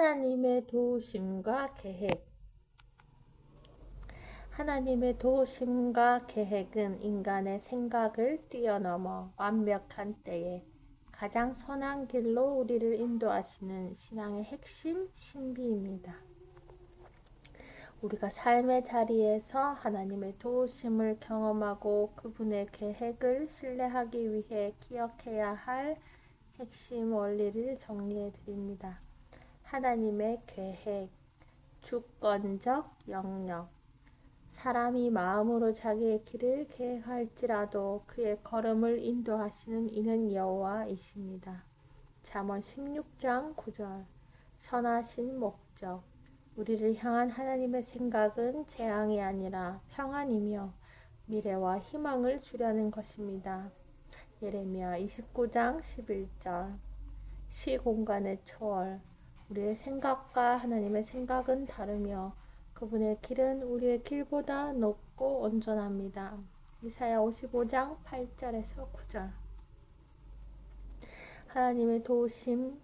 하나님의 도우심과 계획. 하나님의 도우심과 계획은 인간의 생각을 뛰어넘어 완벽한 때에 가장 선한 길로 우리를 인도하시는 신앙의 핵심 신비입니다. 우리가 삶의 자리에서 하나님의 도우심을 경험하고 그분의 계획을 신뢰하기 위해 기억해야 할 핵심 원리를 정리해 드립니다. 하나님의 계획, 주권적 영역. 사람이 마음으로 자기의 길을 계획할지라도 그의 걸음을 인도하시는 이는 여호와이십니다. 잠언 16장 9절. 선하신 목적. 우리를 향한 하나님의 생각은 재앙이 아니라 평안이며 미래와 희망을 주려는 것입니다. 예레미야 29장 11절. 시공간의 초월. 우리의 생각과 하나님의 생각은 다르며 그분의 길은 우리의 길보다 높고 온전합니다. 이사야 55장 8절에서 9절. 하나님의 도우심,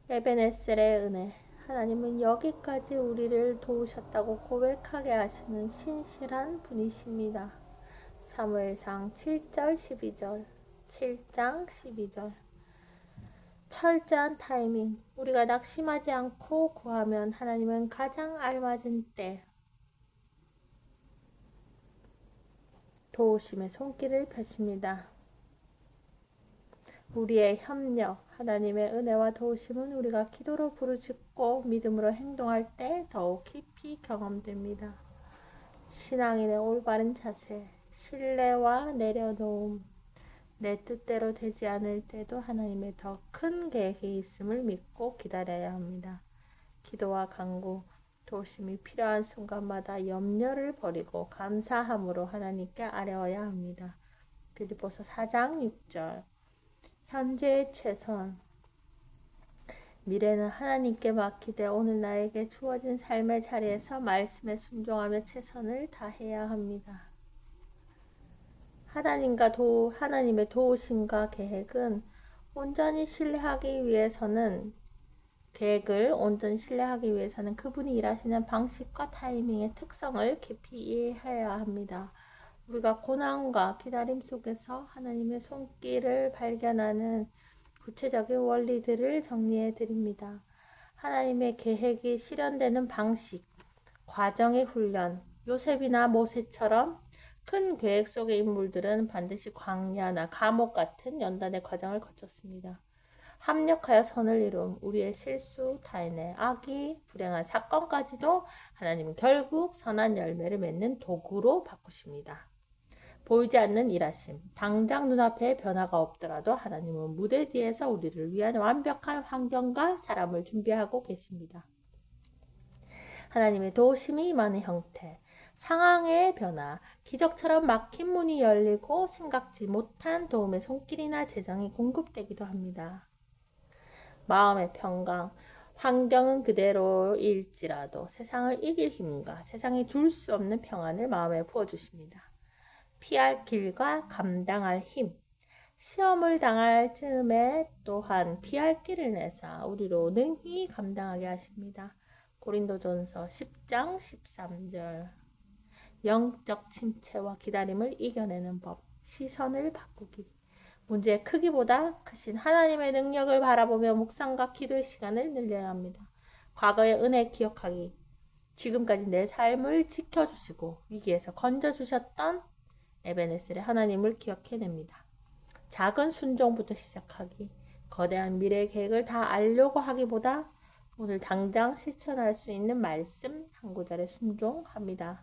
에베네셀의 은혜. 하나님은 여기까지 우리를 도우셨다고 고백하게 하시는 신실한 분이십니다. 사무엘상 7절 12절, 7장 12절. 철저한 타이밍. 우리가 낙심하지 않고 구하면 하나님은 가장 알맞은 때 도우심의 손길을 펴십니다. 우리의 협력. 하나님의 은혜와 도우심은 우리가 기도로 부르짖고 믿음으로 행동할 때 더욱 깊이 경험됩니다. 신앙인의 올바른 자세. 신뢰와 내려놓음. 내 뜻대로 되지 않을 때도 하나님의 더 큰 계획이 있음을 믿고 기다려야 합니다. 기도와 간구, 도우심이 필요한 순간마다 염려를 버리고 감사함으로 하나님께 아뢰어야 합니다. 빌립보서 4장 6절. 현재의 최선. 미래는 하나님께 맡기되 오늘 나에게 주어진 삶의 자리에서 말씀에 순종하며 최선을 다해야 합니다. 하나님의 도우심과 계획을 온전히 신뢰하기 위해서는 그분이 일하시는 방식과 타이밍의 특성을 깊이 이해해야 합니다. 우리가 고난과 기다림 속에서 하나님의 손길을 발견하는 구체적인 원리들을 정리해 드립니다. 하나님의 계획이 실현되는 방식, 과정의 훈련. 요셉이나 모세처럼 큰 계획 속의 인물들은 반드시 광야나 감옥 같은 연단의 과정을 거쳤습니다. 합력하여 선을 이룸, 우리의 실수, 타인의 악의, 불행한 사건까지도 하나님은 결국 선한 열매를 맺는 도구로 바꾸십니다. 보이지 않는 일하심, 당장 눈앞에 변화가 없더라도 하나님은 무대 뒤에서 우리를 위한 완벽한 환경과 사람을 준비하고 계십니다. 하나님의 도우심이 임하는 형태. 상황의 변화, 기적처럼 막힌 문이 열리고 생각지 못한 도움의 손길이나 재정이 공급되기도 합니다. 마음의 평강, 환경은 그대로일지라도 세상을 이길 힘과 세상이 줄 수 없는 평안을 마음에 부어주십니다. 피할 길과 감당할 힘, 시험을 당할 즈음에 또한 피할 길을 내사 우리로 능히 감당하게 하십니다. 고린도전서 10장 13절. 영적 침체와 기다림을 이겨내는 법, 시선을 바꾸기. 문제의 크기보다 크신 하나님의 능력을 바라보며 묵상과 기도의 시간을 늘려야 합니다. 과거의 은혜 기억하기. 지금까지 내 삶을 지켜주시고 위기에서 건져주셨던 에베네셀의 하나님을 기억해냅니다. 작은 순종부터 시작하기. 거대한 미래 계획을 다 알려고 하기보다 오늘 당장 실천할 수 있는 말씀 한 구절에 순종합니다.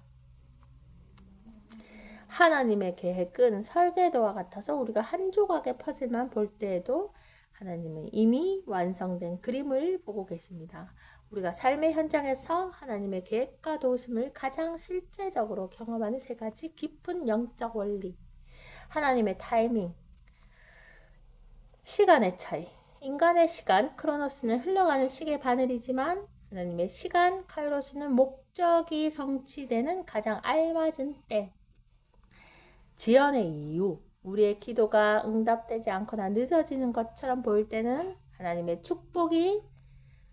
하나님의 계획은 설계도와 같아서 우리가 한 조각의 퍼즐만 볼 때에도 하나님은 이미 완성된 그림을 보고 계십니다. 우리가 삶의 현장에서 하나님의 계획과 도우심을 가장 실제적으로 경험하는 세 가지 깊은 영적 원리. 하나님의 타이밍, 시간의 차이. 인간의 시간, 크로노스는 흘러가는 시계 바늘이지만 하나님의 시간, 카이로스는 목적이 성취되는 가장 알맞은 때. 지연의 이유, 우리의 기도가 응답되지 않거나 늦어지는 것처럼 보일 때는 하나님의 축복이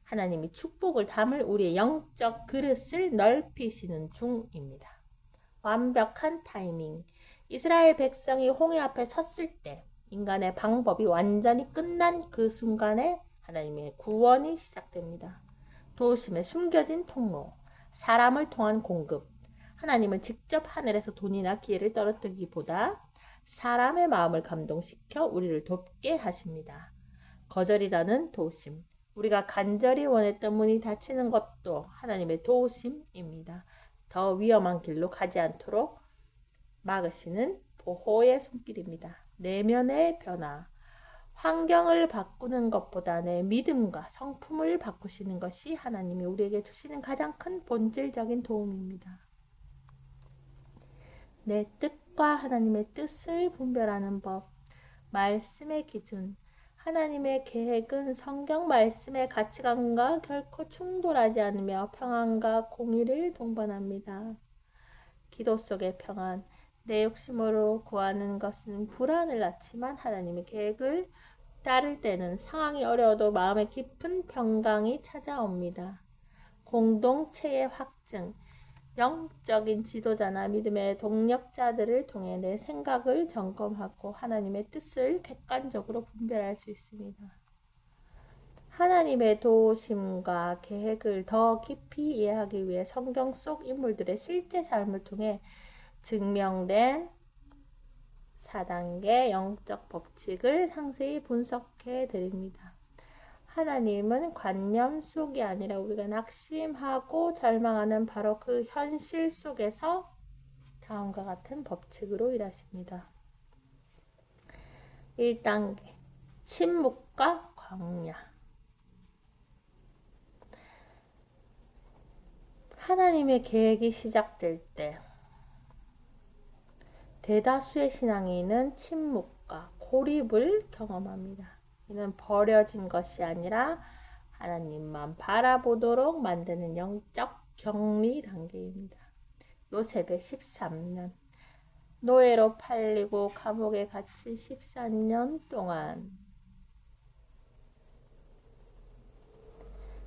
하나님이 축복을 담을 우리의 영적 그릇을 넓히시는 중입니다. 완벽한 타이밍. 이스라엘 백성이 홍해 앞에 섰을 때 인간의 방법이 완전히 끝난 그 순간에 하나님의 구원이 시작됩니다. 도우심의 숨겨진 통로, 사람을 통한 공급. 하나님은 직접 하늘에서 돈이나 기회를 떨어뜨리기보다 사람의 마음을 감동시켜 우리를 돕게 하십니다. 거절이라는 도우심. 우리가 간절히 원했던 문이 닫히는 것도 하나님의 도우심입니다. 더 위험한 길로 가지 않도록 막으시는 보호의 손길입니다. 내면의 변화. 환경을 바꾸는 것보다 내 믿음과 성품을 바꾸시는 것이 하나님이 우리에게 주시는 가장 큰 본질적인 도움입니다. 내 뜻과 하나님의 뜻을 분별하는 법. 말씀의 기준. 하나님의 계획은 성경 말씀의 가치관과 결코 충돌하지 않으며 평안과 공의를 동반합니다. 기도 속의 평안. 내 욕심으로 구하는 것은 불안을 낳지만 하나님의 계획을 따를 때는 상황이 어려워도 마음의 깊은 평강이 찾아옵니다. 공동체의 확증. 영적인 지도자나 믿음의 동력자들을 통해 내 생각을 점검하고 하나님의 뜻을 객관적으로 분별할 수 있습니다. 하나님의 도우심과 계획을 더 깊이 이해하기 위해 성경 속 인물들의 실제 삶을 통해 증명된 4단계 영적 법칙을 상세히 분석해 드립니다. 하나님은 관념 속이 아니라 우리가 낙심하고 절망하는 바로 그 현실 속에서 다음과 같은 법칙으로 일하십니다. 1단계 침묵과 광야. 하나님의 계획이 시작될 때 대다수의 신앙인은 침묵과 고립을 경험합니다. 이는 버려진 것이 아니라 하나님만 바라보도록 만드는 영적 격리 단계입니다. 요셉의 13년. 노예로 팔리고 감옥에 갇힌 14년 동안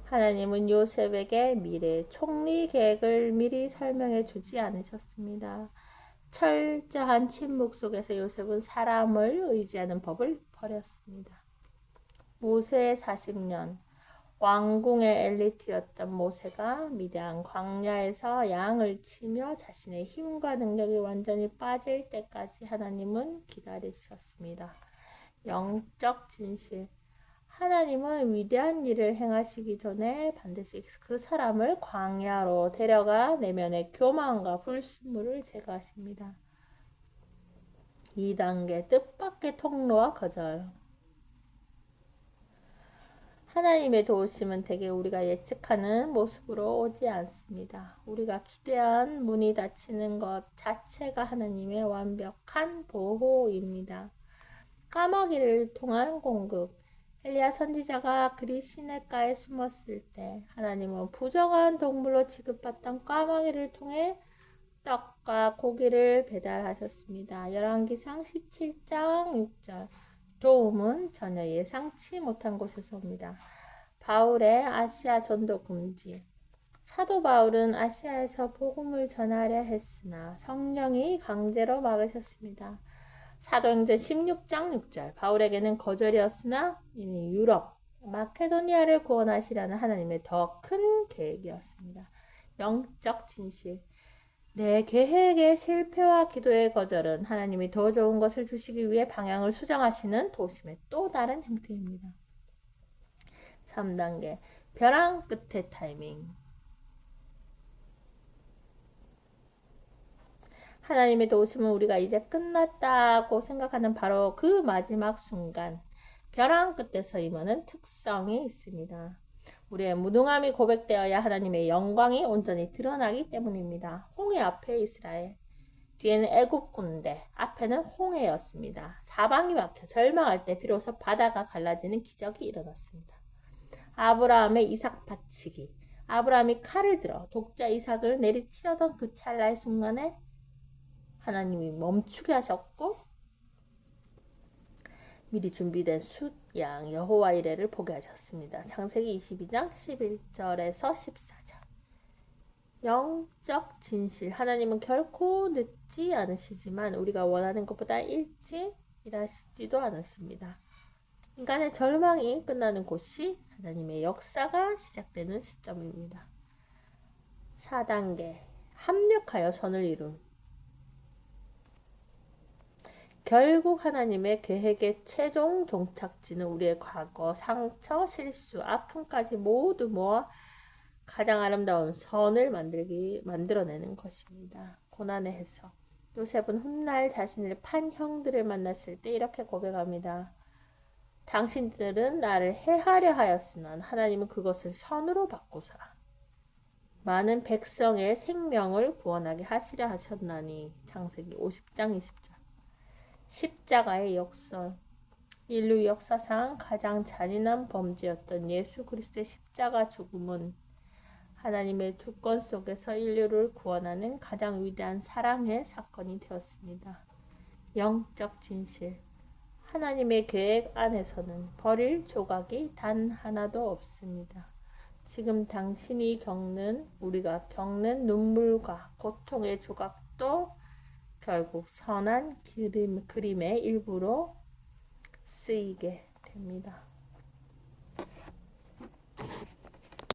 하나님은 요셉에게 미래 총리 계획을 미리 설명해 주지 않으셨습니다. 철저한 침묵 속에서 요셉은 사람을 의지하는 법을 버렸습니다. 모세의 40년. 왕궁의 엘리트였던 모세가 미디안 광야에서 양을 치며 자신의 힘과 능력이 완전히 빠질 때까지 하나님은 기다리셨습니다. 영적 진실. 하나님은 위대한 일을 행하시기 전에 반드시 그 사람을 광야로 데려가 내면의 교만과 불순물을 제거하십니다. 2단계 뜻밖의 통로와 거절. 하나님의 도우심은 대개 우리가 예측하는 모습으로 오지 않습니다. 우리가 기대한 문이 닫히는 것 자체가 하나님의 완벽한 보호입니다. 까마귀를 통한 공급. 엘리야 선지자가 그리 시냇가에 숨었을 때 하나님은 부정한 동물로 취급받던 까마귀를 통해 떡과 고기를 배달하셨습니다. 열왕기상 17장 6절. 도움은 전혀 예상치 못한 곳에서 옵니다. 바울의 아시아 전도 금지. 사도 바울은 아시아에서 복음을 전하려 했으나 성령이 강제로 막으셨습니다. 사도행전 16장 6절. 바울에게는 거절이었으나 이는 유럽, 마케도니아를 구원하시라는 하나님의 더 큰 계획이었습니다. 영적 진실. 내 계획의 실패와 기도의 거절은 하나님이 더 좋은 것을 주시기 위해 방향을 수정하시는 도우심의 또 다른 형태입니다. 3단계 벼랑 끝의 타이밍. 하나님의 도우심은 우리가 이제 끝났다고 생각하는 바로 그 마지막 순간 벼랑 끝에서 임하는 특성이 있습니다. 우리의 무능함이 고백되어야 하나님의 영광이 온전히 드러나기 때문입니다. 홍해 앞에 이스라엘, 뒤에는 애굽 군대, 앞에는 홍해였습니다. 사방이 막혀 절망할 때 비로소 바다가 갈라지는 기적이 일어났습니다. 아브라함의 이삭 바치기. 아브라함이 칼을 들어 독자 이삭을 내리치려던 그 찰나의 순간에 하나님이 멈추게 하셨고 미리 준비된 숫 양 여호와 이레를 보게 하셨습니다. 창세기 22장 11절에서 14절. 영적 진실. 하나님은 결코 늦지 않으시지만 우리가 원하는 것보다 일찍 일하시지도 않으십니다. 인간의 절망이 끝나는 곳이 하나님의 역사가 시작되는 시점입니다. 4단계. 합력하여 선을 이룸. 결국 하나님의 계획의 최종 종착지는 우리의 과거, 상처, 실수, 아픔까지 모두 모아 가장 아름다운 선을 만들어내는 것입니다. 고난의 해석. 요셉은 훗날 자신을 판 형들을 만났을 때 이렇게 고백합니다. 당신들은 나를 해하려 하였으나 하나님은 그것을 선으로 바꾸사 많은 백성의 생명을 구원하게 하시려 하셨나니. 창세기 50장 20절. 십자가의 역설. 인류 역사상 가장 잔인한 범죄였던 예수 그리스도의 십자가 죽음은 하나님의 주권 속에서 인류를 구원하는 가장 위대한 사랑의 사건이 되었습니다. 영적 진실. 하나님의 계획 안에서는 버릴 조각이 단 하나도 없습니다. 지금 우리가 겪는 눈물과 고통의 조각도 결국 선한 그림의 일부로 쓰이게 됩니다.